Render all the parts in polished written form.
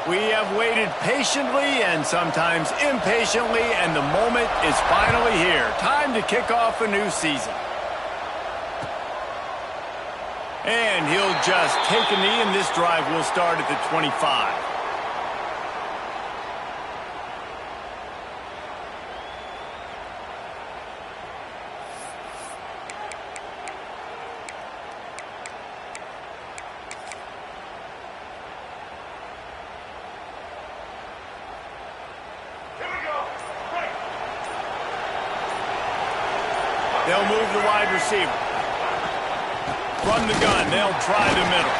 We have waited patiently and sometimes impatiently, and the moment is finally here. Time to kick off a new season. And he'll just take a knee, and this drive will start at the 25. They'll move the wide receiver. From the gun, they'll try the middle.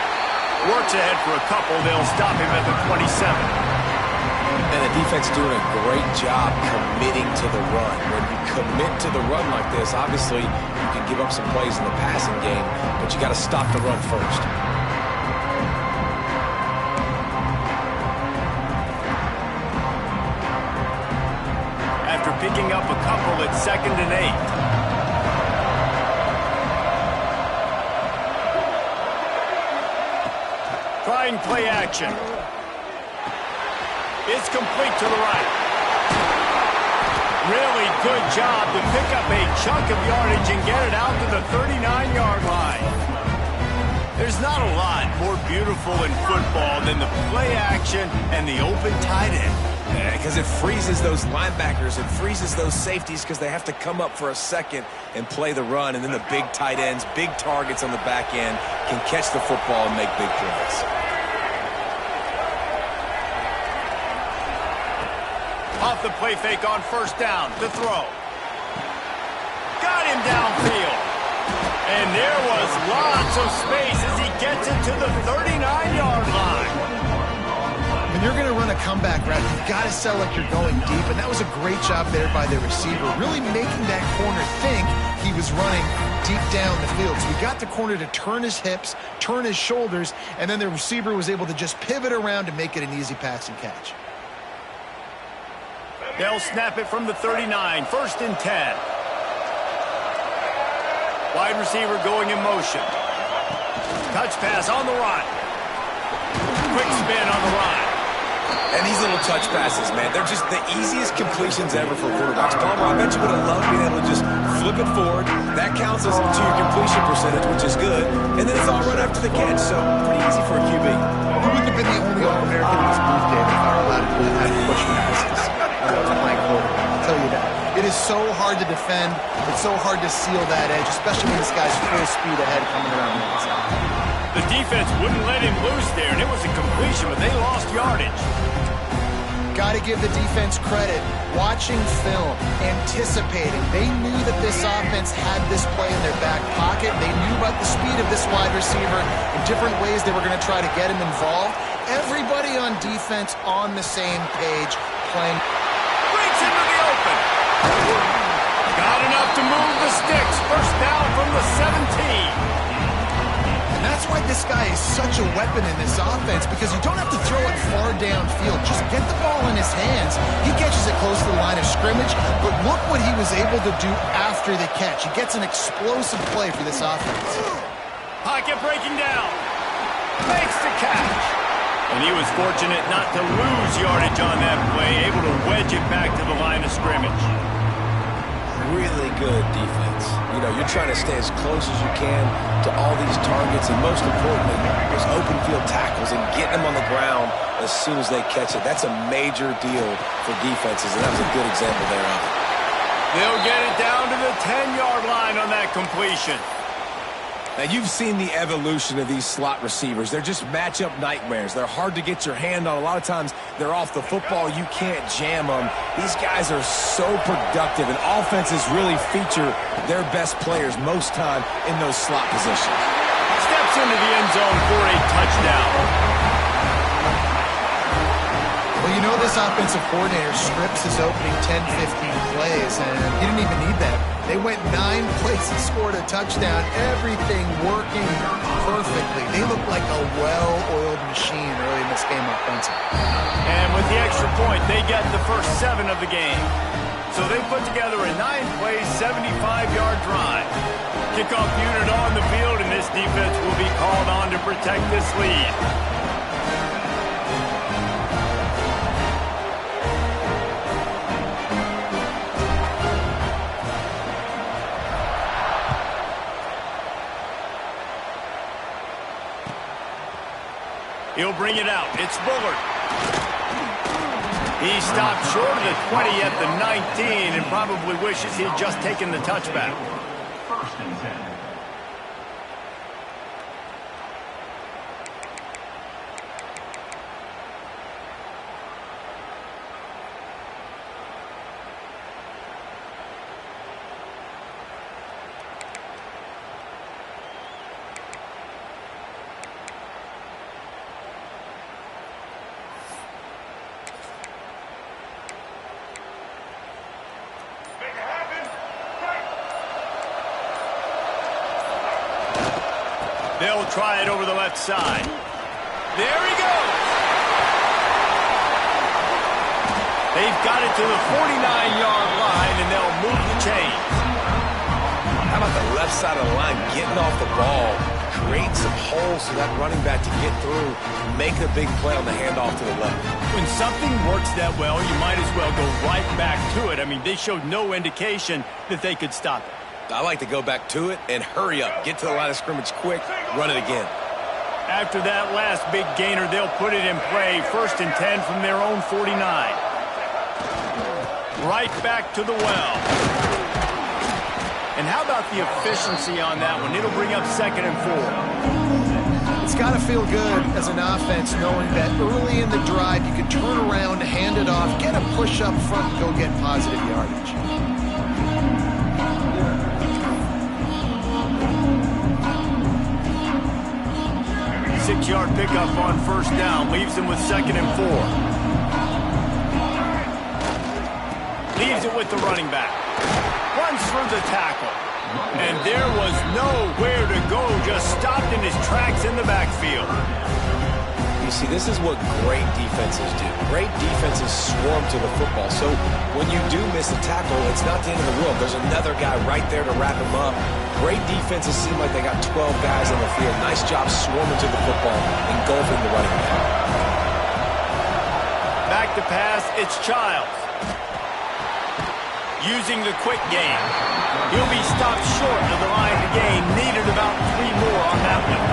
Works ahead for a couple. They'll stop him at the 27. And the defense doing a great job committing to the run. When you commit to the run like this, obviously you can give up some plays in the passing game, but you got to stop the run first. After picking up a couple, it's 2nd and 8. Trying play action. It's complete to the right. Really good job to pick up a chunk of yardage and get it out to the 39-yard line. There's not a lot more beautiful in football than the play action and the open tight end. Because it freezes those linebackers. It freezes those safeties because they have to come up for a second and play the run. And then the big tight ends, big targets on the back end can catch the football and make big plays. Off the play fake on 1st down to throw. Got him downfield. And there was lots of space as he gets it to the 39-yard line. When you're going to run a comeback route, you've got to sell like you're going deep, and that was a great job there by the receiver, really making that corner think he was running deep down the field. So he got the corner to turn his hips, turn his shoulders, and then the receiver was able to just pivot around and make it an easy pass and catch. They'll snap it from the 39, 1st and 10. Wide receiver going in motion. Touch pass on the run. Quick spin on the run. And these little touch passes, man, they're just the easiest completions ever for quarterbacks. Palmer, I bet you would have loved being able to just flip it forward. That counts as to your completion percentage, which is good. And then it's all right after the catch, so pretty easy for a QB. He wouldn't have been the only All-American in his booth game if I were allowed to do that push passes. I'll tell you that. It is so hard to defend. It's so hard to seal that edge, especially when this guy's full speed ahead coming around the outside. The defense wouldn't let him loose there, and it was a completion, but they lost yardage. Got to give the defense credit. Watching film, anticipating. They knew that this offense had this play in their back pocket. They knew about the speed of this wide receiver in different ways they were going to try to get him involved. Everybody on defense on the same page playing. Breaks into the open. Got enough to move the sticks. 1st down from the 17. And that's why this guy is such a weapon in this offense, because you don't have to throw it far downfield. Just get the ball in his hands. He catches it close to the line of scrimmage, but look what he was able to do after the catch. He gets an explosive play for this offense. Pocket breaking down. Makes the catch. And he was fortunate not to lose yardage on that play, able to wedge it back to the line of scrimmage. Really good defense. You know, you're trying to stay as close as you can to all these targets, and most importantly, those open field tackles and getting them on the ground as soon as they catch it. That's a major deal for defenses, and that was a good example there of it. They'll get it down to the 10-yard line on that completion. Now, you've seen the evolution of these slot receivers. They're just matchup nightmares. They're hard to get your hand on. A lot of times, they're off the football. You can't jam them. These guys are so productive, and offenses really feature their best players most time in those slot positions. Steps into the end zone for a touchdown. Well, you know this offensive coordinator scripts his opening 10, 15 plays, and he didn't even need that. They went 9 plays and scored a touchdown, everything working perfectly. They look like a well-oiled machine early in this game offensively. And with the extra point, they get the first 7 of the game. So they put together a 9-play, 75-yard drive. Kickoff unit on the field, and this defense will be called on to protect this lead. He'll bring it out. It's Bullard. He stopped short of the 20 at the 19 and probably wishes he had just taken the touchback. First and 10. They'll try it over the left side. There he goes. They've got it to the 49-yard line, and they'll move the chains. How about the left side of the line getting off the ball, creating some holes for that running back to get through, make a big play on the handoff to the left. When something works that well, you might as well go right back to it. I mean, they showed no indication that they could stop it. I like to go back to it and hurry up. Get to the line of scrimmage quick, run it again. After that last big gainer, they'll put it in play. 1st and 10 from their own 49. Right back to the well. And how about the efficiency on that one? It'll bring up 2nd and 4. It's got to feel good as an offense knowing that early in the drive you can turn around, hand it off, get a push up front, and go get positive yardage. 6-yard pickup on 1st down. Leaves them with 2nd and 4. Leaves it with the running back. Runs through the tackle. And there was nowhere to go. Just stopped in his tracks in the backfield. You see, this is what great defenses do. Great defenses swarm to the football. So when you do miss a tackle, it's not the end of the world. There's another guy right there to wrap him up. Great defenses seem like they got 12 guys on the field. Nice job swarming to the football, engulfing the running back. Back to pass, it's Childs. Using the quick game. He'll be stopped short of the line to gain. Needed about 3 more on that one.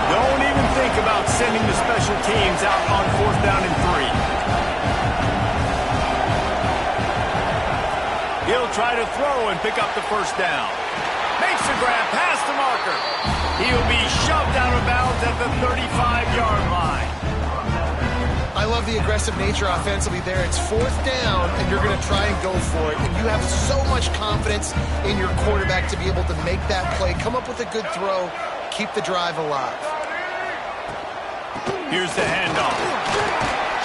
Don't even think about sending the special teams out on 4th down and 3. He'll try to throw and pick up the 1st down. Makes a grab past the marker. He'll be shoved out of bounds at the 35-yard line. I love the aggressive nature offensively there. It's 4th down, and you're going to try and go for it. And you have so much confidence in your quarterback to be able to make that play, come up with a good throw, keep the drive alive. Here's the handoff.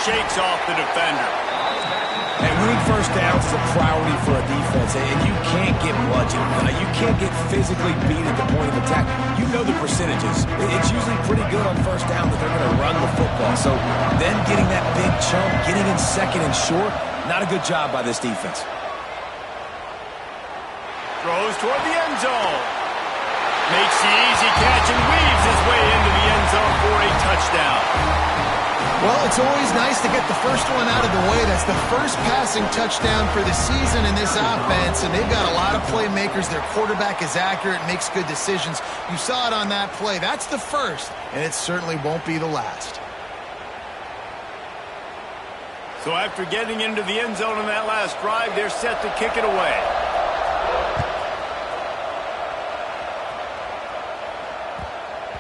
Shakes off the defender. And winning 1st downs is a priority for a defense, and you can't get bludgeoned. You can't get physically beat at the point of attack. You know the percentages. It's usually pretty good on 1st down that they're going to run the football. So then getting that big chunk, getting in 2nd and short, not a good job by this defense. Throws toward the end zone. Makes the easy catch and weaves his way into the end zone for a touchdown. Well, it's always nice to get the first one out of the way. That's the first passing touchdown for the season in this offense, and they've got a lot of playmakers. Their quarterback is accurate, makes good decisions. You saw it on that play. That's the first, and it certainly won't be the last. So after getting into the end zone on that last drive, they're set to kick it away.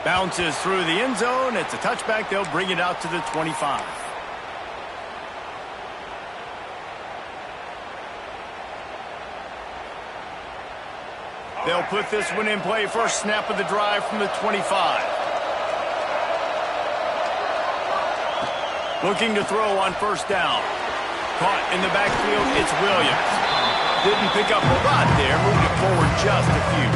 Bounces through the end zone. It's a touchback. They'll bring it out to the 25. They'll put this one in play. First snap of the drive from the 25. Looking to throw on 1st down. Caught in the backfield. It's Williams. Didn't pick up a lot there. Moved it forward just a few.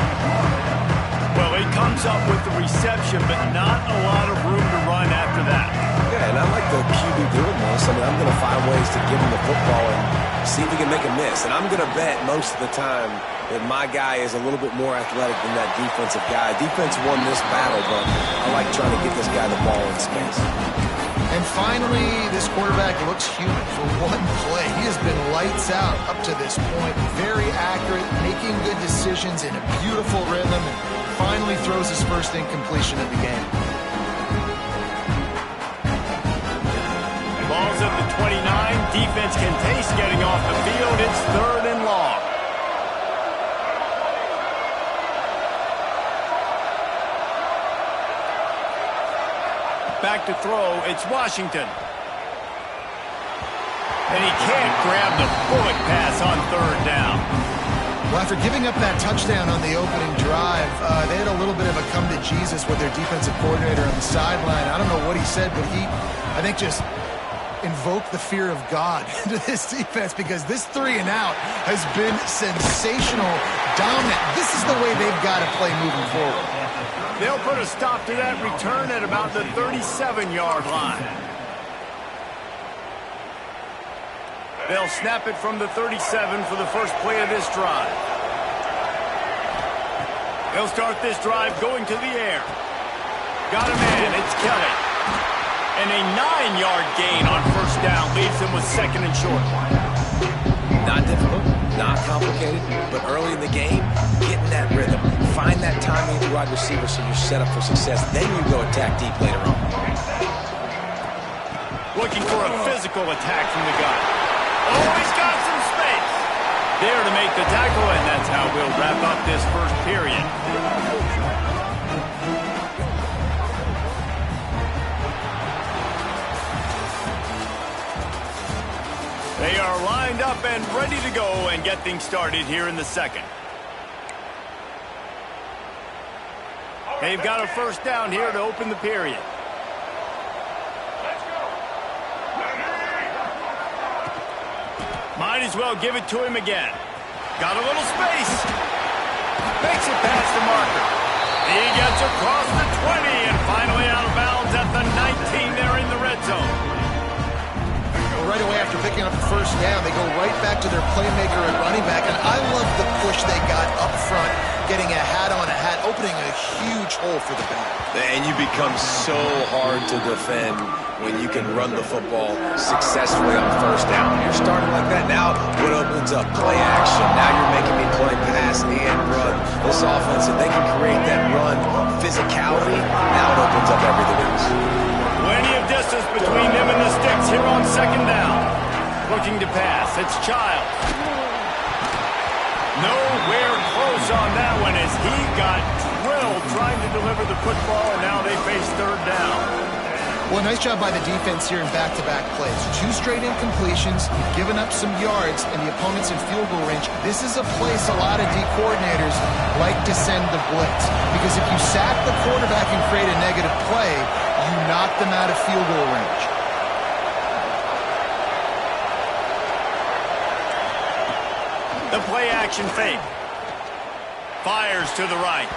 Well, he comes up with the reception, but not a lot of room to run after that. Yeah, and I like the QB doing this. I mean, I'm going to find ways to give him the football and see if he can make a miss. And I'm going to bet most of the time that my guy is a little bit more athletic than that defensive guy. Defense won this battle, but I like trying to get this guy the ball in space. And finally, this quarterback looks human for one play. He has been lights out up to this point. Very accurate, making good decisions in a beautiful rhythm, and finally throws his first incompletion of the game. 29. Defense can taste getting off the field. It's 3rd and long. Back to throw. It's Washington. And he can't grab the bullet pass on 3rd down. Well, after giving up that touchdown on the opening drive, they had a little bit of a come to Jesus with their defensive coordinator on the sideline. I don't know what he said, but he, I think, just invoked the fear of God into this defense, because this 3 and out has been sensational, dominant. This is the way they've got to play moving forward. They'll put a stop to that return at about the 37-yard line. They'll snap it from the 37 for the first play of this drive. They'll start this drive going to the air. Got a man, it's Kelly. And a 9-yard gain on 1st down leaves him with 2nd and short. Not difficult, not complicated, but early in the game, getting that rhythm. Find that timing with the wide receiver so you're set up for success. Then you go attack deep later on. Looking for a physical attack from the guy. Oh, he's got some space. There to make the tackle, and that's how we'll wrap up this first period. They are lined up and ready to go and get things started here in the second. They've got a 1st down here to open the period. Might as well give it to him again. Got a little space. Makes it past the marker. He gets across the 20 and finally out of bounds at the 19. They're in the red zone. Right away after picking up the 1st down, they go right back to their playmaker at running back. And I love the push they got up front, getting a hat on a hat, opening a huge hole for the back. And you become so hard to defend when you can run the football successfully on 1st down. You're starting like that. Now what opens up? Play action. Now you're making me play pass and run. This offense, if they can create that run physicality, now it opens up everything else. Plenty of distance between them and the sticks here on 2nd down. Looking to pass. It's Childs. Nowhere close on that one as he got drilled trying to deliver the football, and now they face 3rd down. Well, nice job by the defense here in back-to-back plays. 2 straight incompletions, giving up some yards, and the opponent's in field goal range. This is a place a lot of D coordinators like to send the blitz, because if you sack the quarterback and create a negative play, you knock them out of field goal range. The play action fake. Fires to the right.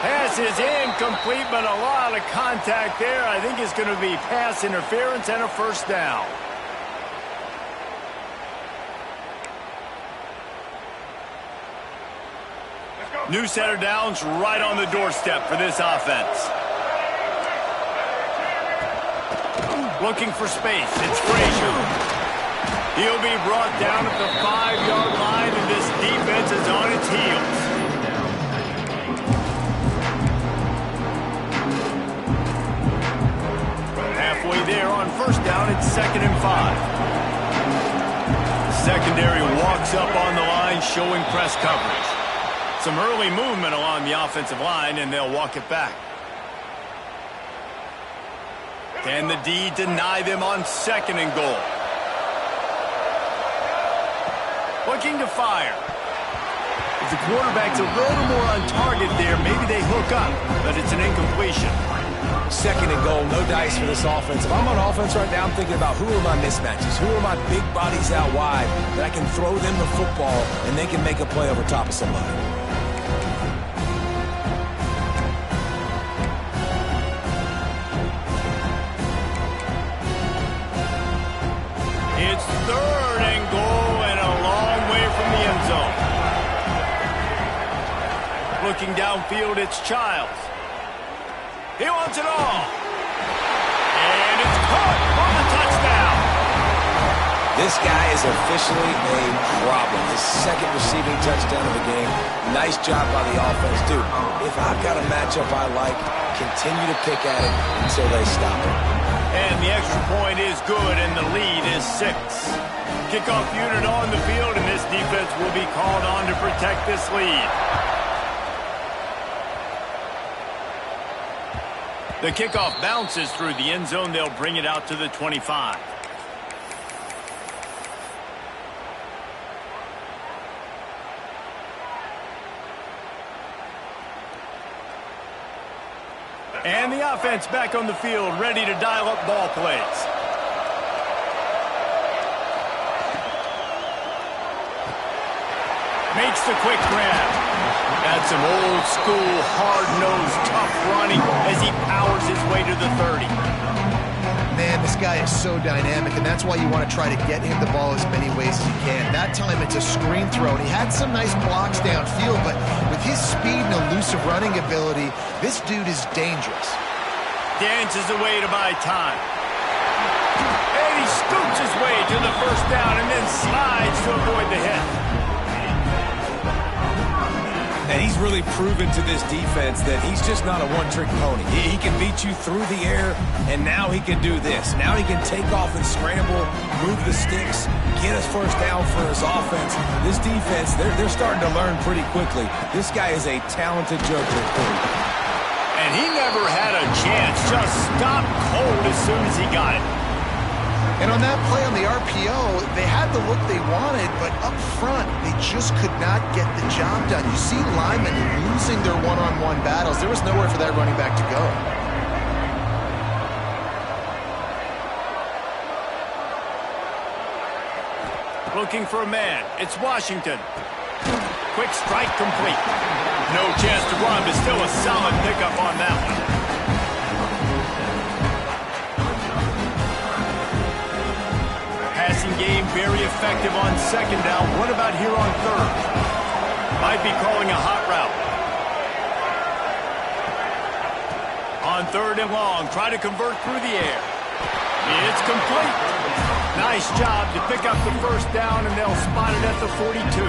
Pass is incomplete, but a lot of contact there. I think it's going to be pass interference and a 1st down. New set of downs right on the doorstep for this offense. Looking for space. It's Frazier. He'll be brought down at the 5-yard line, and this defense is on its heels. Halfway there on 1st down, it's 2nd and 5. Secondary walks up on the line, showing press coverage. Some early movement along the offensive line, and they'll walk it back. Can the D deny them on 2nd and goal? Looking to fire. If the quarterback's a little more on target there, maybe they hook up, but it's an incompletion. 2nd and goal, no dice for this offense. If I'm on offense right now, I'm thinking about who are my mismatches? Who are my big bodies out wide that I can throw them the football and they can make a play over top of somebody? It's 3rd and goal and a long way from the end zone. Looking downfield, it's Childs. He wants it all. And it's caught for the touchdown. This guy is officially a problem. His 2nd receiving touchdown of the game. Nice job by the offense. Dude, if I've got a matchup I like, continue to pick at it until they stop it. And the extra point is good, and the lead is 6. Kickoff unit on the field, and this defense will be called on to protect this lead. The kickoff bounces through the end zone. They'll bring it out to the 25. And the offense back on the field, ready to dial up ball plays. Makes the quick grab. That's some old school, hard-nosed, tough running as he powers his way to the 30. Man, this guy is so dynamic, and that's why you want to try to get him the ball as many ways as you can. That time it's a screen throw, and he had some nice blocks downfield, but with his speed and elusive running ability, this dude is dangerous. Dances away to buy time. And he scoops his way to the first down and then slides to avoid the hit. And he's really proven to this defense that he's just not a one-trick pony. He can beat you through the air, and now he can do this. Now he can take off and scramble, move the sticks, get us first down for his offense. This defense, they're starting to learn pretty quickly. This guy is a talented joker. And he never had a chance, just stopped cold as soon as he got it. And on that play on the RPO, they had the look they wanted, but up front, they just could not get the job done. You see linemen losing their one-on-one battles. There was nowhere for that running back to go. Looking for a man. It's Washington. Quick strike complete. No chance to run, but still a solid pickup on that one. Passing game very effective on second down. What about here on third? Might be calling a hot route. On third and long, try to convert through the air. It's complete. Nice job to pick up the first down, and they'll spot it at the 42.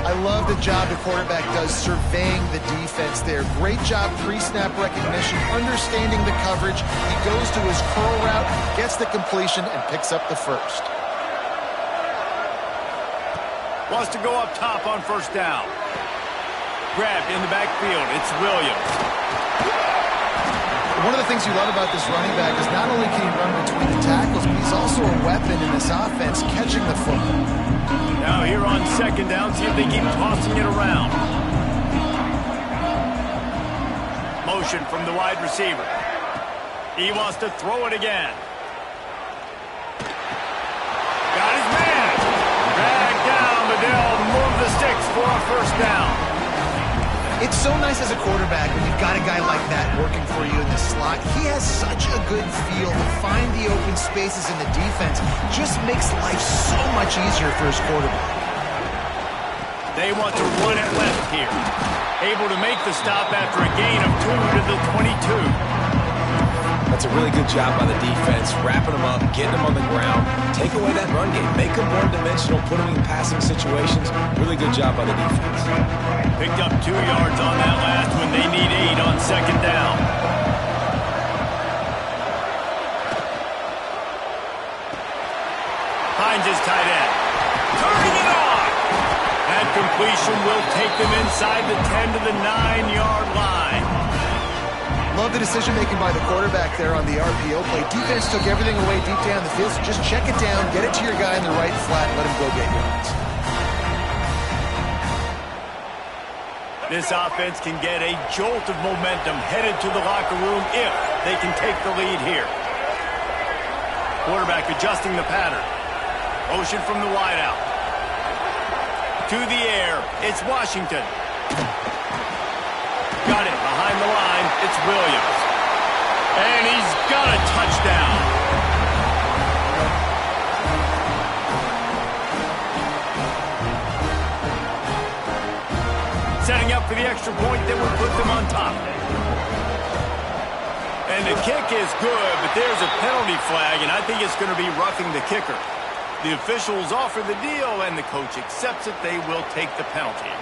I love the job the quarterback does surveying the defense there. Great job pre-snap recognition, understanding the coverage. He goes to his curl route, gets the completion, and picks up the first. Wants to go up top on first down. Grabbed in the backfield. It's Williams. One of the things you love about this running back is not only can he run between the tackles, but he's also a weapon in this offense, catching the football. Now here on second down, see if they keep tossing it around. Motion from the wide receiver. He wants to throw it again. Got his man. Dragged down, but they'll move the sticks for a first down. It's so nice as a quarterback when you've got a guy like that working for you in the slot. He has such a good feel to find the open spaces in the defense. Just makes life so much easier for his quarterback. They want to run it left here. Able to make the stop after a gain of 2 to the 22. That's a really good job by the defense, wrapping them up, getting them on the ground, take away that run game, make them one-dimensional, put them in passing situations. Really good job by the defense. Picked up 2 yards on that last one. They need 8 on second down. Finds his tight end. Turning it on! That completion will take them inside the 10 to the 9-yard line. Love the decision-making by the quarterback there on the RPO play. Defense took everything away deep down the field, so just check it down, get it to your guy in the right flat, and let him go get yards. This offense can get a jolt of momentum headed to the locker room if they can take the lead here. Quarterback adjusting the pattern. Motion from the wideout. To the air, it's Washington. Got it behind the line. It's Williams. And he's got a touchdown. Setting up for the extra point that would put them on top. And the kick is good, but there's a penalty flag, and I think it's going to be roughing the kicker. The officials offer the deal, and the coach accepts it. They will take the penalty.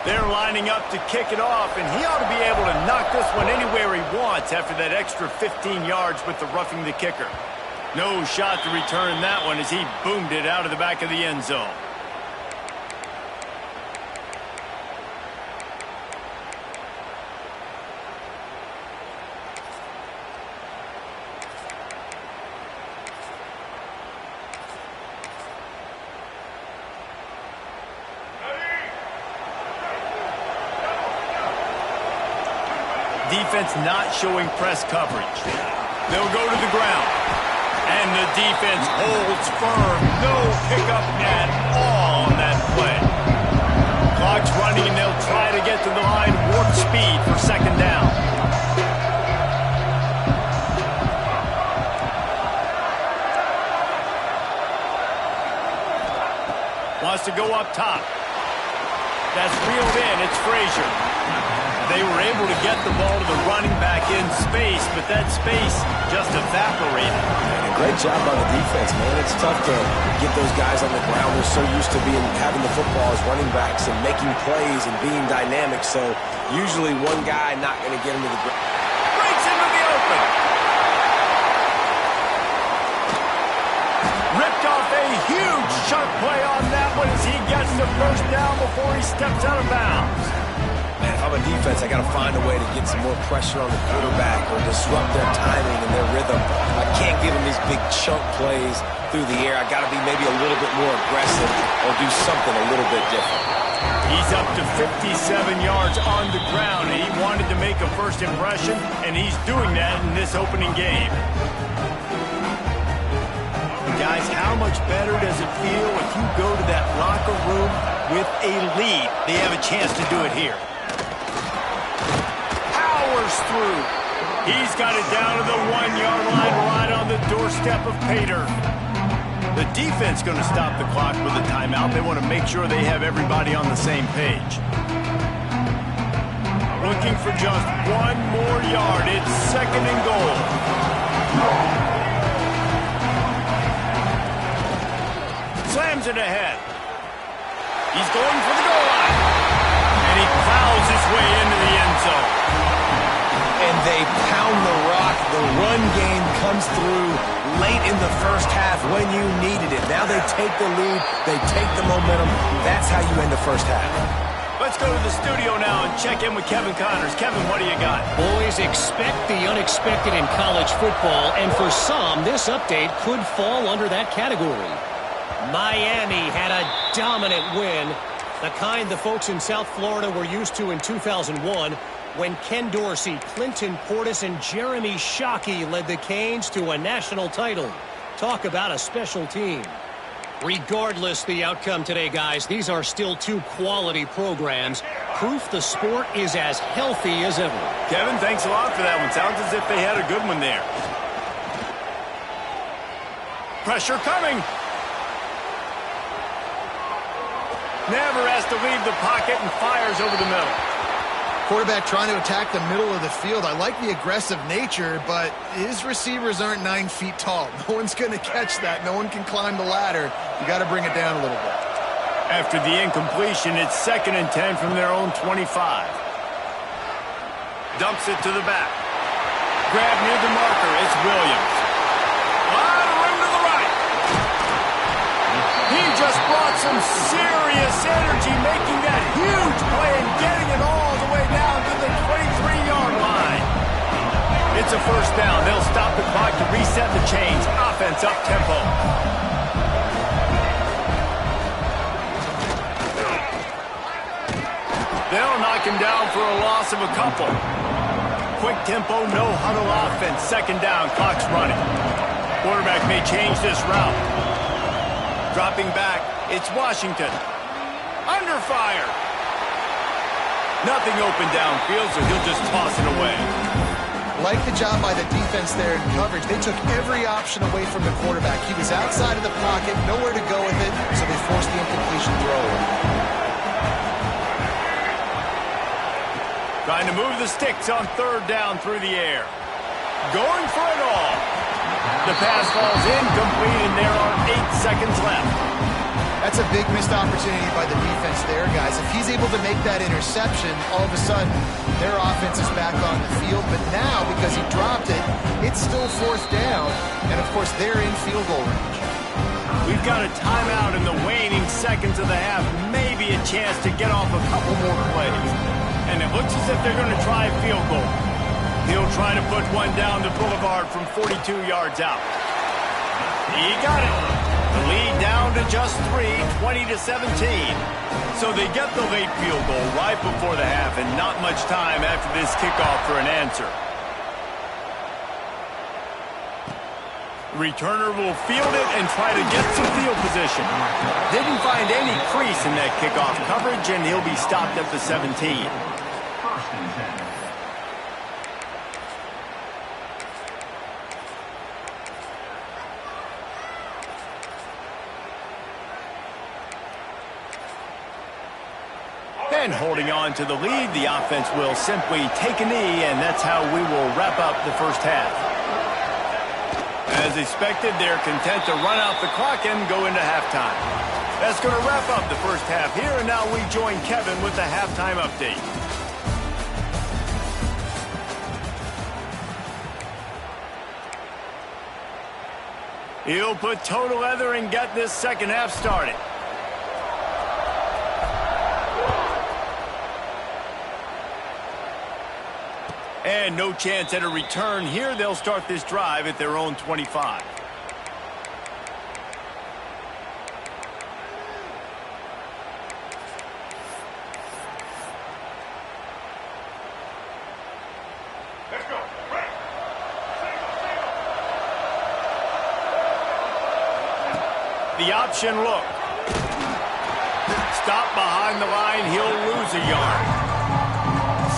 They're lining up to kick it off, and he ought to be able to knock this one anywhere he wants after that extra 15 yards with the roughing the kicker. No shot to return that one as he boomed it out of the back of the end zone. Defense not showing press coverage. They'll go to the ground. And the defense holds firm. No pickup at all on that play. Clock's running, and they'll try to get to the line warp speed for second down. Wants to go up top. That's reeled in. It's Frazier. They were able to get the ball to the running back in space, but that space just evaporated. And a great job by the defense, man. It's tough to get those guys on the ground. They're so used to having the football as running backs and making plays and being dynamic. So usually one guy not going to get into the ground. Breaks into the open. Ripped off a huge chunk play on that one as he gets the first down before he steps out of bounds. Man, if I'm a defense, I got to find a way to get some more pressure on the quarterback or disrupt their timing and their rhythm. I can't give them these big chunk plays through the air. I got to be maybe a little bit more aggressive or do something a little bit different. He's up to 57 yards on the ground, and he wanted to make a first impression, and he's doing that in this opening game. And guys, how much better does it feel if you go to that locker room with a lead? They have a chance to do it here. Through. He's got it down to the 1-yard line right on the doorstep of Pater. The defense going to stop the clock with a timeout. They want to make sure they have everybody on the same page. Looking for just one more yard. It's second and goal. Slams it ahead. He's going for the goal line. And he plows his way into the end zone. And they pound the rock. The run game comes through late in the first half when you needed it. Now they take the lead. They take the momentum. That's how you end the first half. Let's go to the studio now and check in with Kevin Connors. Kevin, what do you got? Boys, expect the unexpected in college football, and for some, this update could fall under that category. Miami had a dominant win, the kind the folks in South Florida were used to in 2001, when Ken Dorsey, Clinton Portis, and Jeremy Shockey led the Canes to a national title. Talk about a special team. Regardless the outcome today, guys, these are still two quality programs. Proof the sport is as healthy as ever. Kevin, thanks a lot for that one. Sounds as if they had a good one there. Pressure coming. Never has to leave the pocket and fires over the middle. Quarterback trying to attack the middle of the field. I like the aggressive nature, but his receivers aren't 9 feet tall. No one's going to catch that. No one can climb the ladder. You got to bring it down a little bit. After the incompletion, it's 2nd and 10 from their own 25. Dumps it to the back. Grab near the marker. It's Williams. On rim to the right. He just brought some serious energy, making that huge play and getting it all the way down to the 23-yard line. It's a first down. They'll stop the clock to reset the chains. Offense up tempo. They'll knock him down for a loss of a couple. Quick tempo, no huddle offense. 2nd down, clock's running. Quarterback may change this route. Dropping back, it's Washington. Under fire. Nothing open downfield, so he'll just toss it away. Like the job by the defense there in coverage. They took every option away from the quarterback. He was outside of the pocket, nowhere to go with it, so they forced the incompletion throw. Trying to move the sticks on 3rd down through the air. Going for it all. The pass falls incomplete, and there are 8 seconds left. That's a big missed opportunity by the defense there, guys. If he's able to make that interception, all of a sudden, their offense is back on the field. But now, because he dropped it, it's still 4th down. And, of course, they're in field goal range. We've got a timeout in the waning seconds of the half. Maybe a chance to get off a couple more plays. And it looks as if they're going to try a field goal. He'll try to put one down the boulevard from 42 yards out. He got it. The lead down to just 3, 20-17. So they get the late field goal right before the half, and not much time after this kickoff for an answer. Returner will field it and try to get some field position. Didn't find any crease in that kickoff coverage, and he'll be stopped at the 17. First and 10. And holding on to the lead, the offense will simply take a knee, and that's how we will wrap up the first half. As expected, they're content to run out the clock and go into halftime. That's going to wrap up the first half here, and now we join Kevin with the halftime update. He'll put total leather and get this second half started. And no chance at a return here. They'll start this drive at their own 25. Let's go. The option look. Stop behind the line. He'll lose a yard.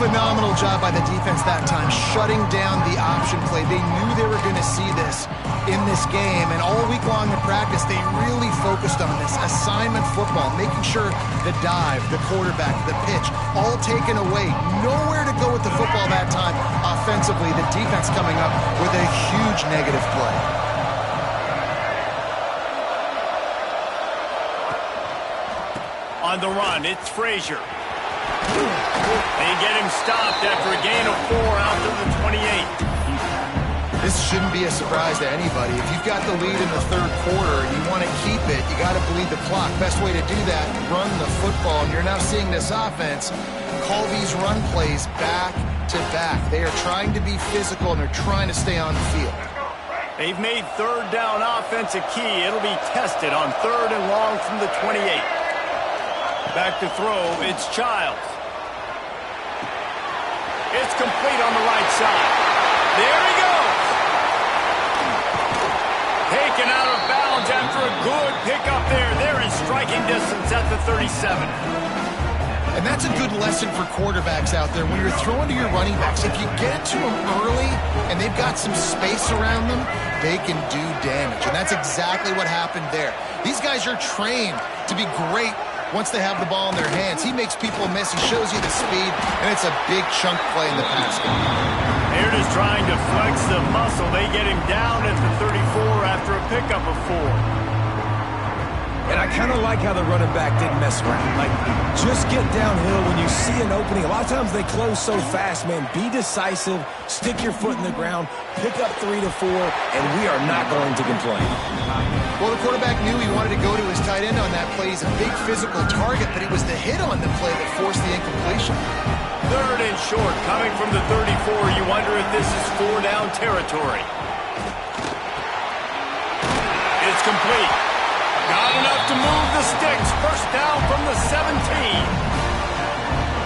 Phenomenal job by the defense that time, shutting down the option play. They knew they were going to see this in this game, and all week long in practice, they really focused on this assignment football, making sure the dive, the quarterback, the pitch, all taken away. Nowhere to go with the football that time offensively. The defense coming up with a huge negative play. On the run, it's Frazier. They get him stopped after a gain of 4 out to the 28. This shouldn't be a surprise to anybody. If you've got the lead in the third quarter and you want to keep it, you got to bleed the clock. Best way to do that, run the football. And you're now seeing this offense call these run plays back to back. They are trying to be physical and they're trying to stay on the field. They've made third down offense a key. It'll be tested on 3rd and long from the 28. Back to throw, it's Childs. It's complete on the right side. There he goes. Taken out of bounds after a good pickup there. They're in striking distance at the 37. And that's a good lesson for quarterbacks out there. When you're throwing to your running backs, if you get it to them early and they've got some space around them, they can do damage. And that's exactly what happened there. These guys are trained to be great once they have the ball in their hands. He makes people miss. He shows you the speed, and it's a big chunk play in the pass game. They're just trying to flex the muscle. They get him down at the 34 after a pickup of 4. And I kind of like how the running back didn't mess around. Like, just get downhill when you see an opening. A lot of times they close so fast, man. Be decisive, stick your foot in the ground, pick up 3 to 4, and we are not going to complain. Well, the quarterback knew he wanted to go to his tight end on that play. He's a big physical target, but it was the hit on the play that forced the incompletion. 3rd and short, coming from the 34. You wonder if this is 4-down territory. It's complete. Got enough to move the sticks. First down from the 17.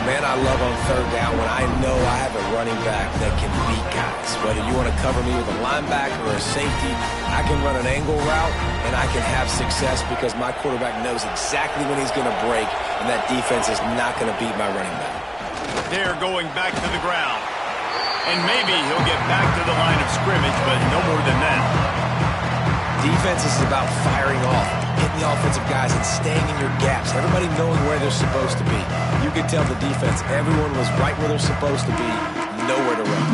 Man, I love on 3rd down when I know I have a running back that can beat guys. Whether you want to cover me with a linebacker or a safety, I can run an angle route and I can have success because my quarterback knows exactly when he's going to break, and that defense is not going to beat my running back. They're going back to the ground. And maybe he'll get back to the line of scrimmage, but no more than that. Defense is about firing off, hitting the offensive guys, and staying in your gaps. Everybody knowing where they're supposed to be. You can tell the defense, everyone was right where they're supposed to be, nowhere to run.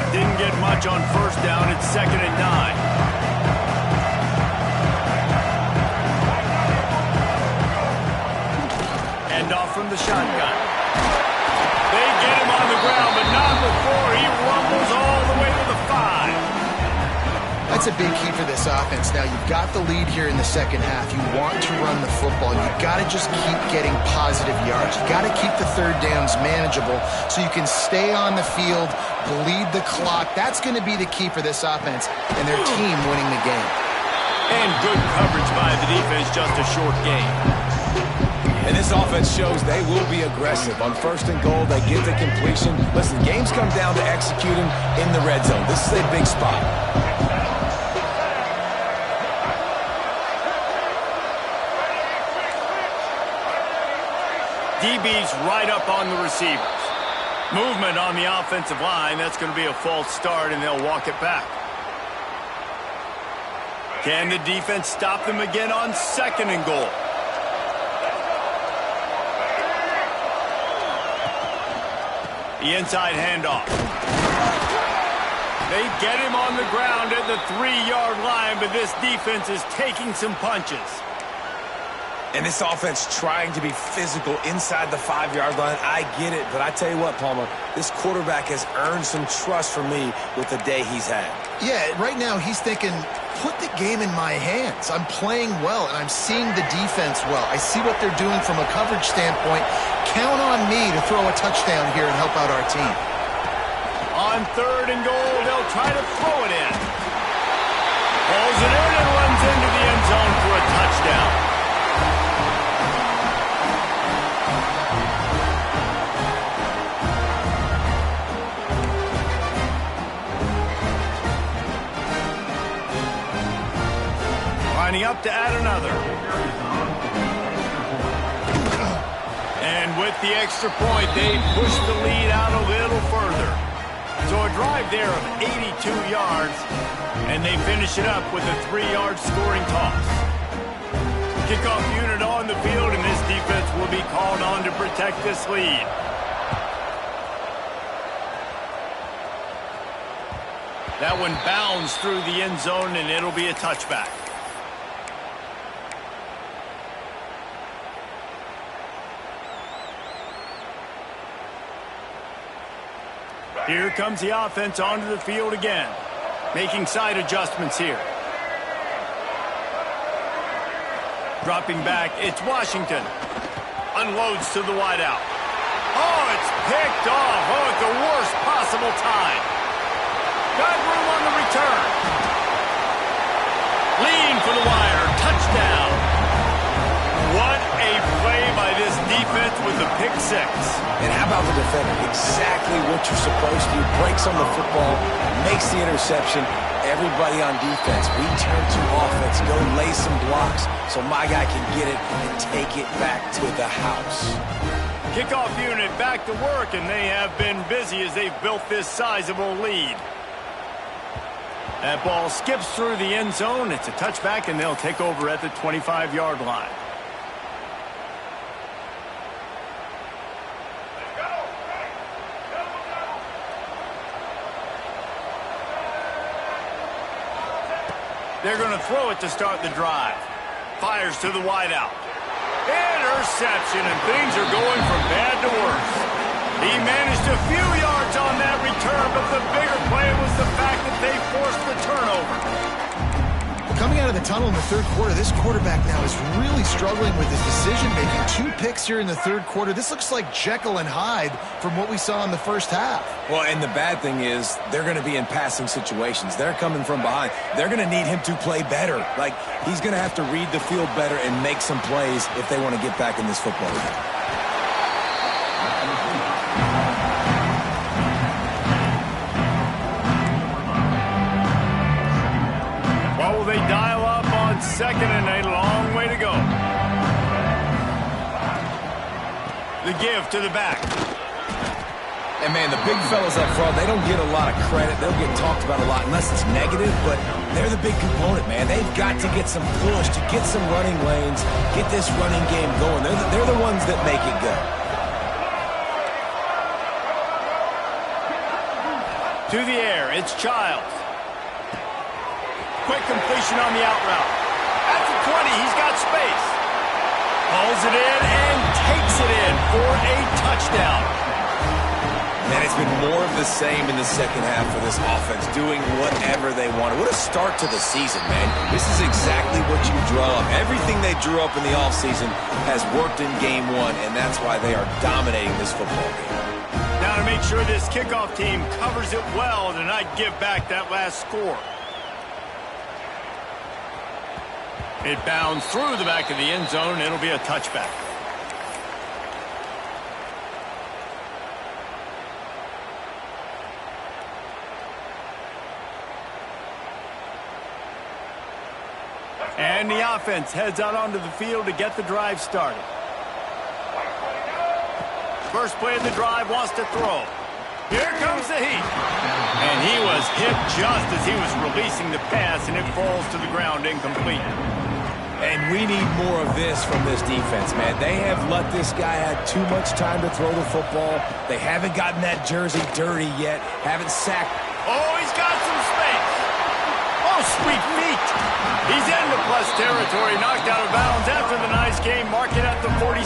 Didn't get much on 1st down. It's 2nd and 9. That's a big key for this offense. Now, you've got the lead here in the second half. You want to run the football. You've got to just keep getting positive yards. You've got to keep the third downs manageable so you can stay on the field, bleed the clock. That's going to be the key for this offense and their team winning the game. And good coverage by the defense, just a short gain. And this offense shows they will be aggressive. On first and goal, they get the completion. Listen, games come down to executing in the red zone. This is a big spot. DB's right up on the receivers. Movement on the offensive line. That's going to be a false start, and they'll walk it back. Can the defense stop them again on second and goal? The inside handoff. They get him on the ground at the 3-yard line, but this defense is taking some punches. And this offense trying to be physical inside the 5-yard line. I get it, but I tell you what, Palmer, this quarterback has earned some trust from me with the day he's had. Yeah, right now he's thinking, put the game in my hands. I'm playing well, and I'm seeing the defense well. I see what they're doing from a coverage standpoint. Count on me to throw a touchdown here and help out our team. On third and goal, they'll try to throw it in. Pulls it in and runs into the end zone for a touchdown. Lining up to add another. And with the extra point, they push the lead out a little further. So a drive there of 82 yards, and they finish it up with a 3-yard scoring toss. Kickoff unit on the field, and this defense will be called on to protect this lead. That one bounds through the end zone, and it'll be a touchback. Here comes the offense onto the field again, making side adjustments here. Dropping back, it's Washington. Unloads to the wideout. Oh, it's picked off. Oh, at the worst possible time. Got room on the return. Lean for the wire. Touchdown. What a play by this defense with the pick six. And how about the defender? Exactly what you're supposed to do. Breaks on the football, makes the interception. Everybody on defense, we turn to offense. Go lay some blocks so my guy can get it and take it back to the house. Kickoff unit back to work, and they have been busy as they've built this sizable lead. That ball skips through the end zone. It's a touchback, and they'll take over at the 25-yard line. They're going to throw it to start the drive. Fires to the wideout. Interception, and things are going from bad to worse. He managed a few yards on that return, but the bigger play was the fact that they forced the turnover. Coming out of the tunnel in the third quarter, this quarterback now is really struggling with his decision-making. 2 picks here in the third quarter. This looks like Jekyll and Hyde from what we saw in the first half. Well, and the bad thing is they're going to be in passing situations. They're coming from behind. They're going to need him to play better. Like, he's going to have to read the field better and make some plays if they want to get back in this football game. What will they dial up on second, and a long way to go. The give to the back. And, man, the big fellas up front, they don't get a lot of credit. They'll get talked about a lot unless it's negative, but they're the big component, man. They've got to get some push, to get some running lanes, get this running game going. They're the ones that make it go. To the air, it's Childs. Quick completion on the out route. At the 20, he's got space. Pulls it in and takes it in for a touchdown. And it's been more of the same in the second half for this offense, doing whatever they wanted. What a start to the season, man. This is exactly what you draw up. Everything they drew up in the offseason has worked in game one, and that's why they are dominating this football game. Now to make sure this kickoff team covers it well to not give back that last score. It bounds through the back of the end zone. It'll be a touchback. And the offense heads out onto the field to get the drive started. First play of the drive, wants to throw. Here comes the heat. And he was hit just as he was releasing the pass, and it falls to the ground incomplete. And we need more of this from this defense, man. They have let this guy have too much time to throw the football. They haven't gotten that jersey dirty yet. Haven't sacked. Oh, he's got some space. Oh, sweet feet. He's into plus territory, knocked out of bounds after the nice game, marking at the 47.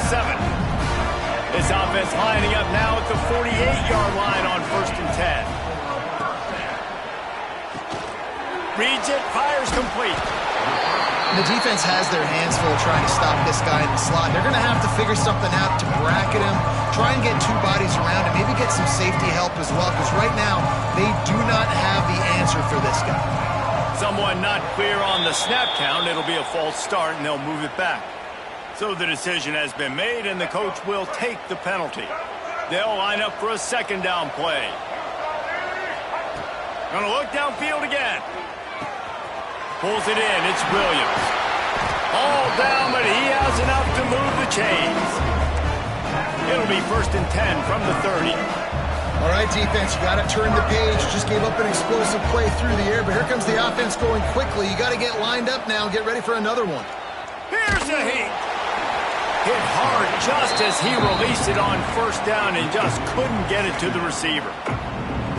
This offense lining up now at the 48-yard line on 1st and 10. Reads it, fires complete. The defense has their hands full trying to stop this guy in the slot. They're going to have to figure something out to bracket him, try and get two bodies around him, maybe get some safety help as well, because right now they do not have the answer for this guy. Someone not clear on the snap count. It'll be a false start, and they'll move it back. So the decision has been made, and the coach will take the penalty. They'll line up for a second down play. Gonna look downfield again. Pulls it in. It's Williams. All down, but he has enough to move the chains. It'll be 1st and 10 from the 30. All right, defense, you got to turn the page. Just gave up an explosive play through the air, but here comes the offense going quickly. You got to get lined up now and get ready for another one. Here's a heat. Hit hard just as he released it on 1st down and just couldn't get it to the receiver.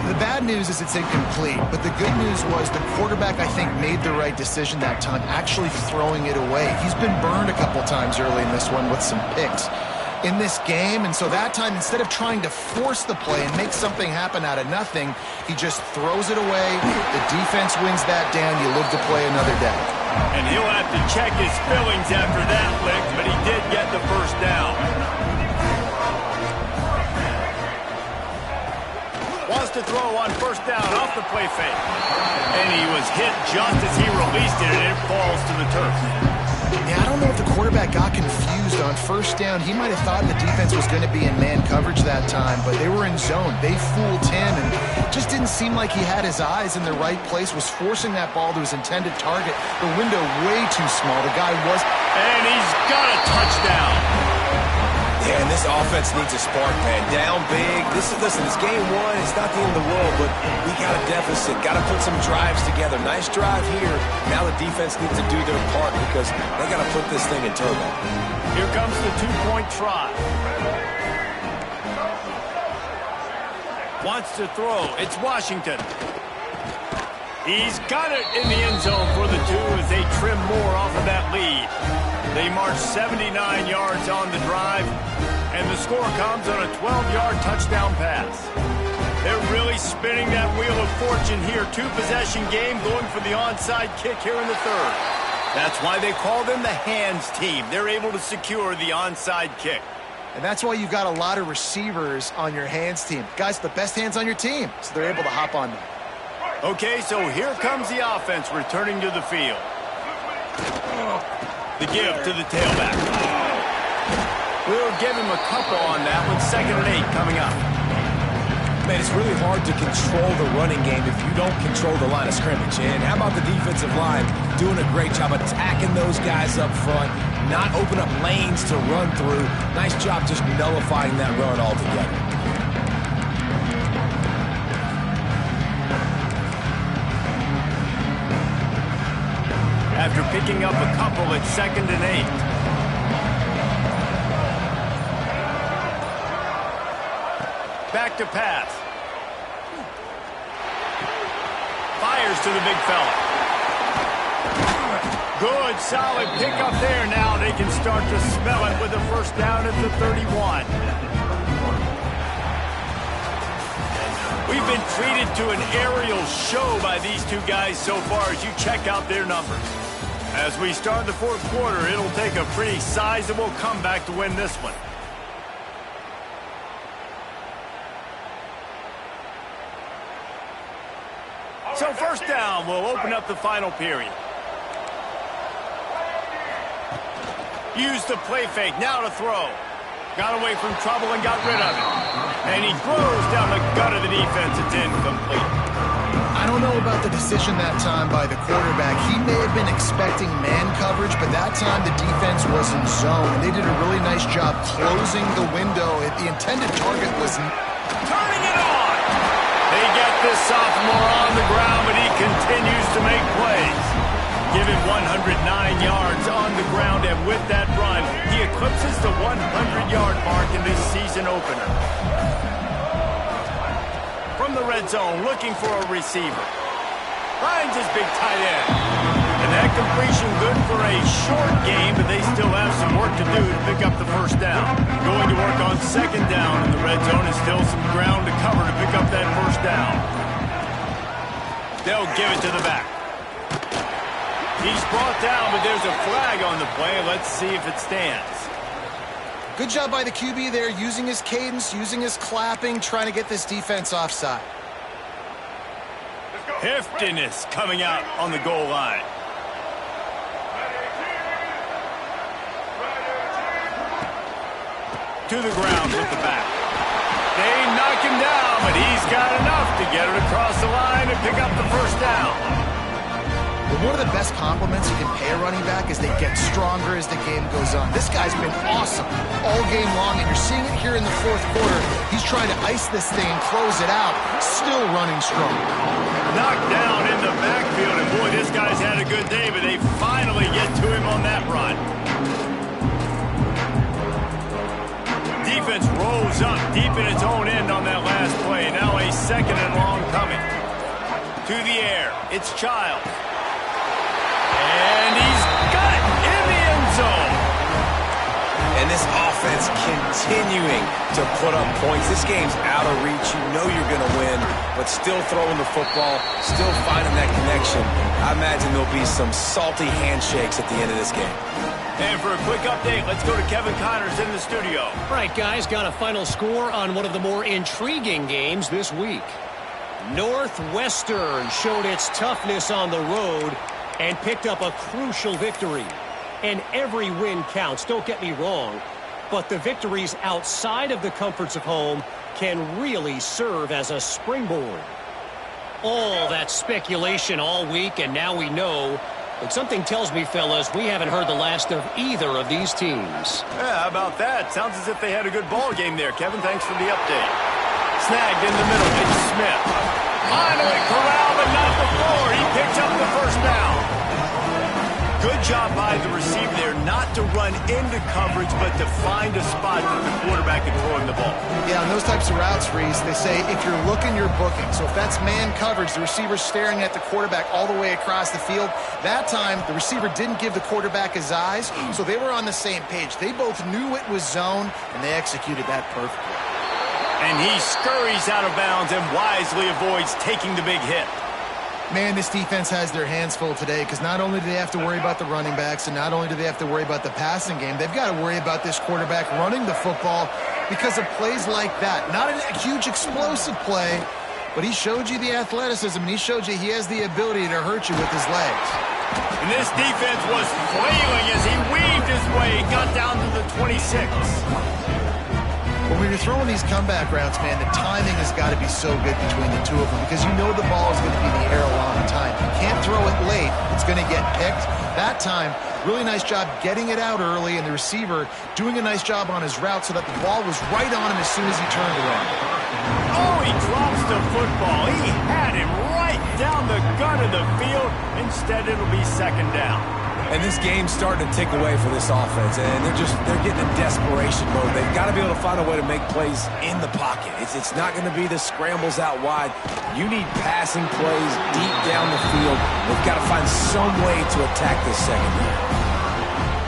The bad news is it's incomplete, but the good news was the quarterback, I think, made the right decision that time, actually throwing it away. He's been burned a couple times early in this one with some picks in this game, and so that time, instead of trying to force the play and make something happen out of nothing, he just throws it away. The defense wins that down. You live to play another day. And he'll have to check his feelings after that lick, but he did get the 1st down. Wants to throw on 1st down off the play fake. And he was hit just as he released it, and it falls to the turf. Yeah, I don't know if the quarterback got confused on 1st down. He might have thought the defense was going to be in man coverage that time, but they were in zone. They fooled him, and just didn't seem like he had his eyes in the right place, was forcing that ball to his intended target. The window way too small. The guy was... And he's got a touchdown. Yeah, and this offense needs a spark, man. Down big. Listen, it's game one. It's not the end of the world, but we got a deficit. Got to put some drives together. Nice drive here. Now the defense needs to do their part because they got to put this thing in turbo. Here comes the 2-point try. Wants to throw. It's Washington. He's got it in the end zone for the 2 as they trim more off of that lead. They march 79 yards on the drive, and the score comes on a 12-yard touchdown pass. They're really spinning that wheel of fortune here. 2-possession game going for the onside kick here in the 3rd. That's why they call them the hands team. They're able to secure the onside kick. And that's why you've got a lot of receivers on your hands team. Guys, the best hands on your team, so they're able to hop on that. Okay, so here comes the offense returning to the field. The give to the tailback. We'll give him a couple on that one. 2nd and 8 coming up. Man, it's really hard to control the running game if you don't control the line of scrimmage. And how about the defensive line doing a great job attacking those guys up front, not open up lanes to run through. Nice job just nullifying that run altogether. After picking up a couple at 2nd and 8. Back to pass. Fires to the big fella. Good, solid pickup there. Now they can start to smell it with a 1st down at the 31. We've been treated to an aerial show by these two guys so far as you check out their numbers. As we start the fourth quarter, it'll take a pretty sizable comeback to win this one. So first down will open up the final period. Used the play fake, now to throw. Got away from trouble and got rid of it. And he throws down the gut of the defense. It's incomplete. I don't know about the decision that time by the quarterback. He may have been expecting man coverage, but that time the defense was in zone. And they did a really nice job closing the window. The intended target was turning it on. They get this sophomore on the ground, but he continues to make plays. Give him 109 yards on the ground, and with that run, he eclipses the 100-yard mark in this season opener. From the red zone, looking for a receiver. Finds his big tight end. And that completion good for a short game, but they still have some work to do to pick up the first down. Going to work on second down in the red zone, and still some ground to cover to pick up that first down. They'll give it to the back. He's brought down, but there's a flag on the play. Let's see if it stands. Good job by the QB there, using his cadence, using his clapping, trying to get this defense offside. Heftiness coming out on the goal line. To the ground with the back. They knock him down, but he's got enough to get it across the line and pick up the first down. But one of the best compliments you can pay a running back is they get stronger as the game goes on. This guy's been awesome all game long, and you're seeing it here in the fourth quarter. He's trying to ice this thing and close it out, still running strong. Knocked down in the backfield, and boy, this guy's had a good day, but they finally get to him on that run. Defense rolls up deep in its own end on that last play. Now a second and long coming. To the air, it's Child. And he's got it in the end zone. And this offense continuing to put up points. This game's out of reach. You know you're going to win, but still throwing the football, still finding that connection. I imagine there'll be some salty handshakes at the end of this game. And for a quick update, let's go to Kevin Connors in the studio. All right, guys, got a final score on one of the more intriguing games this week. Northwestern showed its toughness on the road and picked up a crucial victory. And every win counts, don't get me wrong, but the victories outside of the comforts of home can really serve as a springboard. All that speculation all week, and now we know. But something tells me, fellas, we haven't heard the last of either of these teams. Yeah, how about that? Sounds as if they had a good ball game there. Kevin, thanks for the update. Snagged in the middle, it's Smith. Finally corralled, but not before. He picked up the first down. Good job by the receiver there, not to run into coverage, but to find a spot for the quarterback and throwing the ball. Yeah, on those types of routes, Reese, they say if you're looking, you're booking. So if that's man coverage, the receiver's staring at the quarterback all the way across the field. That time, the receiver didn't give the quarterback his eyes, so they were on the same page. They both knew it was zone, and they executed that perfectly. And he scurries out of bounds and wisely avoids taking the big hit. Man, this defense has their hands full today because not only do they have to worry about the running backs and not only do they have to worry about the passing game, they've got to worry about this quarterback running the football because of plays like that. Not a huge explosive play, but he showed you the athleticism and he showed you he has the ability to hurt you with his legs. And this defense was flailing as he weaved his way, got down to the 26. But when you're throwing these comeback routes, man, the timing has got to be so good between the two of them because you know the ball is going to be in the air a long time. You can't throw it late. It's going to get picked. That time, really nice job getting it out early, and the receiver doing a nice job on his route so that the ball was right on him as soon as he turned around. Oh, he drops the football. He had him right down the gut of the field. Instead, it'll be second down. And this game's starting to tick away for this offense, and they're getting in desperation mode. They've got to be able to find a way to make plays in the pocket. It's not going to be the scrambles out wide. You need passing plays deep down the field. They've got to find some way to attack this secondary.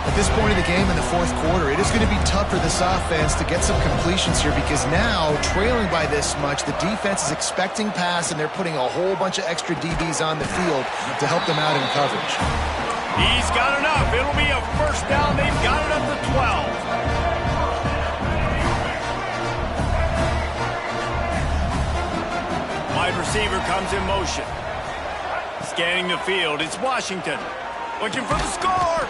A this point of the game in the fourth quarter, it is going to be tough for this offense to get some completions here because now, trailing by this much, the defense is expecting pass and they're putting a whole bunch of extra DBs on the field to help them out in coverage. He's got enough. It'll be a first down. They've got it up to 12. Wide receiver comes in motion. Scanning the field, it's Washington. Looking for the score.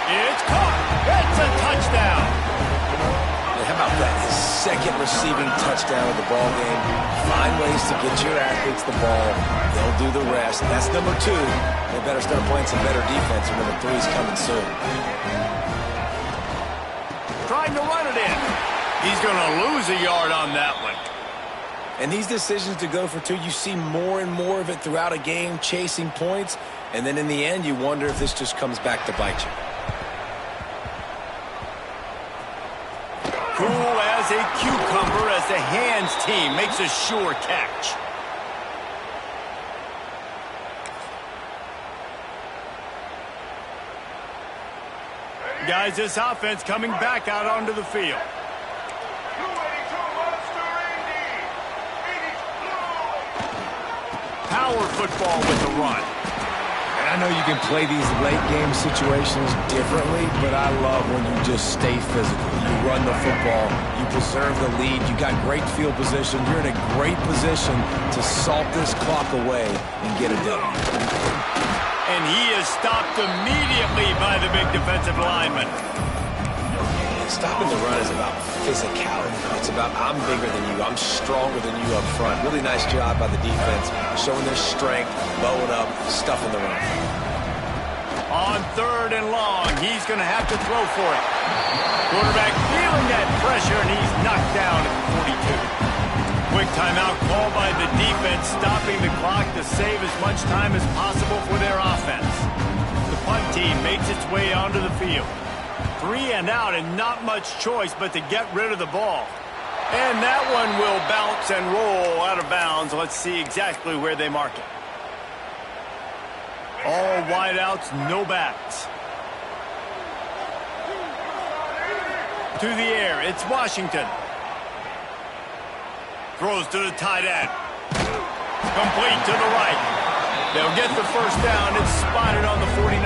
It's caught. It's a touchdown. How about that? His second receiving touchdown of the ball game. Find ways to get your athletes the ball. They'll do the rest. That's number 2. They better start playing some better defense, and number 3 is coming soon. Trying to run it in. He's going to lose a yard on that one. And these decisions to go for 2, you see more and more of it throughout a game, chasing points. And then in the end, you wonder if this just comes back to bite you. Cool as a cucumber as the hands team makes a sure catch. Guys, this offense coming back out onto the field. Power football with the run. And I know you can play these late game situations differently, but I love when you just stay physical. You run the football, you preserve the lead, you got great field position, you're in a great position to salt this clock away and get a W. And he is stopped immediately by the big defensive lineman. Stopping the run is about physicality. It's about I'm bigger than you, I'm stronger than you up front. Really nice job by the defense, showing their strength, bowing up, stuffing the run. On 3rd and long, he's going to have to throw for it. Quarterback feeling that pressure, and he's knocked down at 42. Quick timeout called by the defense, stopping the clock to save as much time as possible for their offense. The punt team makes its way onto the field. 3 and out, and not much choice but to get rid of the ball. And that one will bounce and roll out of bounds. Let's see exactly where they mark it. All wideouts, no backs. To the air, it's Washington. Throws to the tight end. Complete to the right. They'll get the first down. It's spotted on the 49.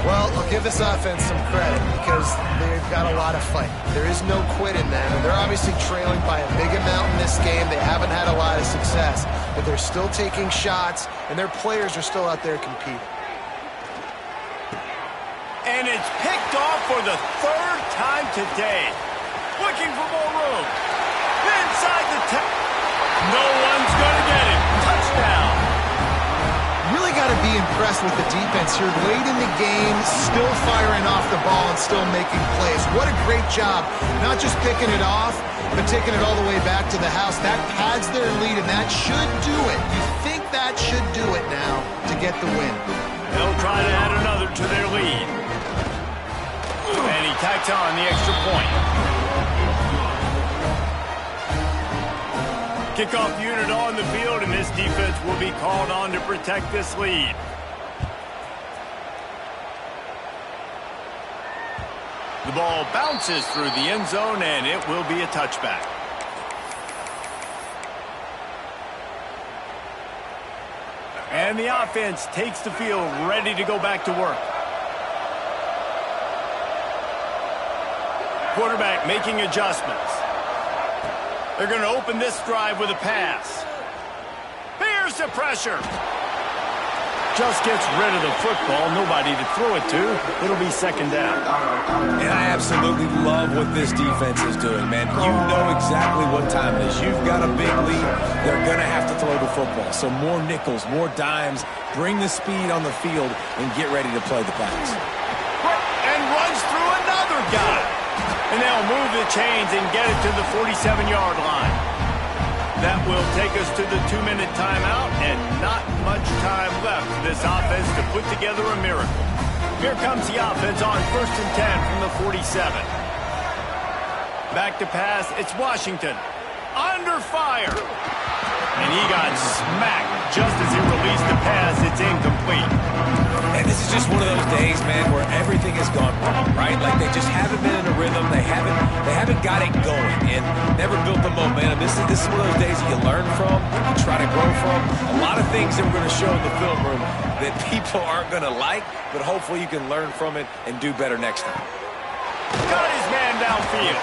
Well, I'll give this offense some credit because they've got a lot of fight. There is no quit in them, and they're obviously trailing by a big amount in this game. They haven't had a lot of success, but they're still taking shots, and their players are still out there competing. And it's picked off for the 3rd time today. Looking for more room. Inside the 10. No one's going to get it. Touchdown. Really got to be impressed with the defense here. Late in the game, still firing off the ball and still making plays. What a great job. Not just picking it off, but taking it all the way back to the house. That pads their lead, and that should do it. You think that should do it now to get the win. They'll try to add another to their lead. And he tacks on the extra point. Kickoff unit on the field, and this defense will be called on to protect this lead. The ball bounces through the end zone, and it will be a touchback. And the offense takes the field, ready to go back to work. Quarterback making adjustments. They're going to open this drive with a pass. Here's the pressure. Just gets rid of the football. Nobody to throw it to. It'll be 2nd down. And I absolutely love what this defense is doing, man. You know exactly what time it is. You've got a big lead. They're going to have to throw the football. So more nickels, more dimes. Bring the speed on the field and get ready to play the pass. And runs through another guy. And they'll move the chains and get it to the 47-yard line. That will take us to the 2-minute timeout, and not much time left for this offense to put together a miracle. Here comes the offense on 1st and 10 from the 47. Back to pass, it's Washington. Under fire. And he got smacked just as he released the pass. It's incomplete. And this is just one of those days, man, where everything has gone wrong, right? Like they just haven't been in a rhythm. They haven't got it going and never built the momentum. This is one of those days that you learn from, you try to grow from. A lot of things that we're going to show in the film room that people aren't going to like, but hopefully you can learn from it and do better next time. Got his man downfield.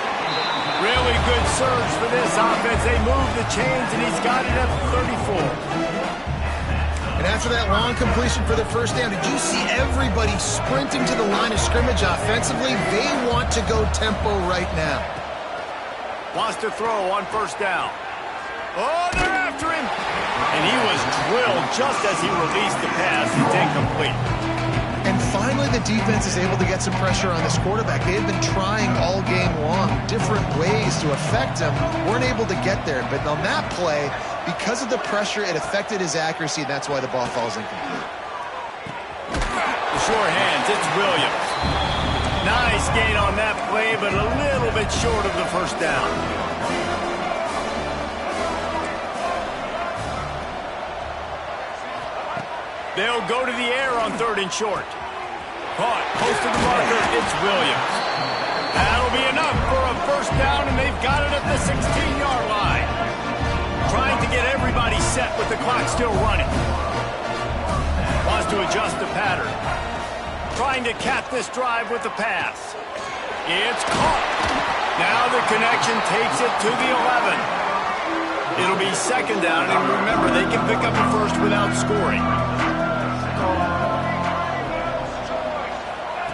Really good surge for this offense. They move the chains, and he's got it at the 34. And after that long completion for the first down, did you see everybody sprinting to the line of scrimmage offensively? They want to go tempo right now. Wants to throw on first down. Oh, they're after him. And he was drilled just as he released the pass. It's incomplete. And finally, the defense is able to get some pressure on this quarterback. They had been trying all game long, different ways to affect him. Weren't able to get there. But on that play, because of the pressure, it affected his accuracy, and that's why the ball falls incomplete. The sure hands, it's Williams. Nice gain on that play, but a little bit short of the first down. They'll go to the air on 3rd and short. Caught, close to the marker, it's Williams. That'll be enough for a first down, and they've got it at the 16-yard line. Trying to get everybody set with the clock still running. Wants to adjust the pattern. Trying to cap this drive with the pass. It's caught. Now the connection takes it to the 11. It'll be 2nd down, and remember, they can pick up a first without scoring.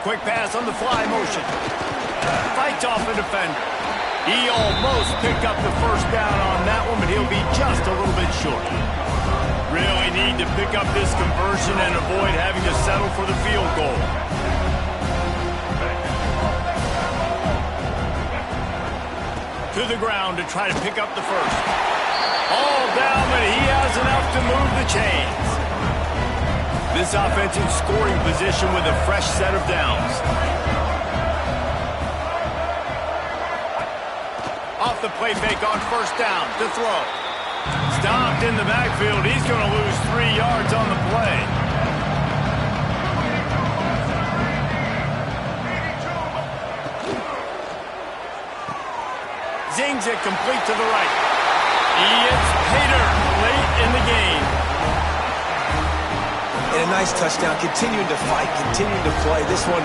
Quick pass on the fly motion. Fights off a defender. He almost picked up the first down on that one, but he'll be just a little bit short. Really need to pick up this conversion and avoid having to settle for the field goal. To the ground to try to pick up the first. All down, but he has enough to move the chains. This offense in scoring position with a fresh set of downs. Off the play fake on first down to throw. Stopped in the backfield. He's going to lose 3 yards on the play. Zings it complete to the right. It's Pater late in the game. And a nice touchdown, continuing to fight, continuing to play. This one,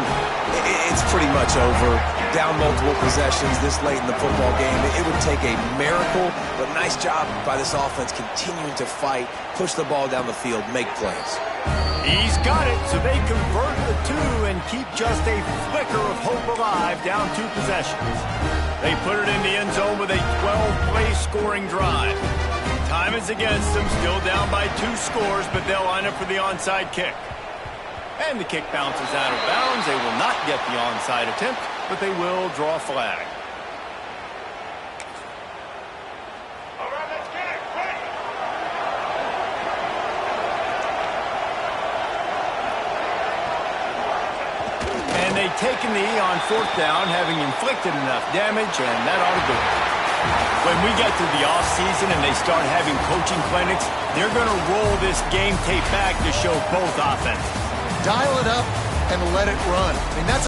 it's pretty much over. Down multiple possessions this late in the football game. It would take a miracle, but nice job by this offense continuing to fight, push the ball down the field, make plays. He's got it, so they convert the 2 and keep just a flicker of hope alive down 2 possessions. They put it in the end zone with a 12-play scoring drive. Time is against them, still down by 2 scores, but they'll line up for the onside kick. And the kick bounces out of bounds. They will not get the onside attempt, but they will draw a flag. All right, let's get it. Ready. And they take a knee on 4th down, having inflicted enough damage, and that ought to do it. When we get to the offseason and they start having coaching clinics, they're going to roll this game tape back to show both offenses. Dial it up and let it run. I mean, that's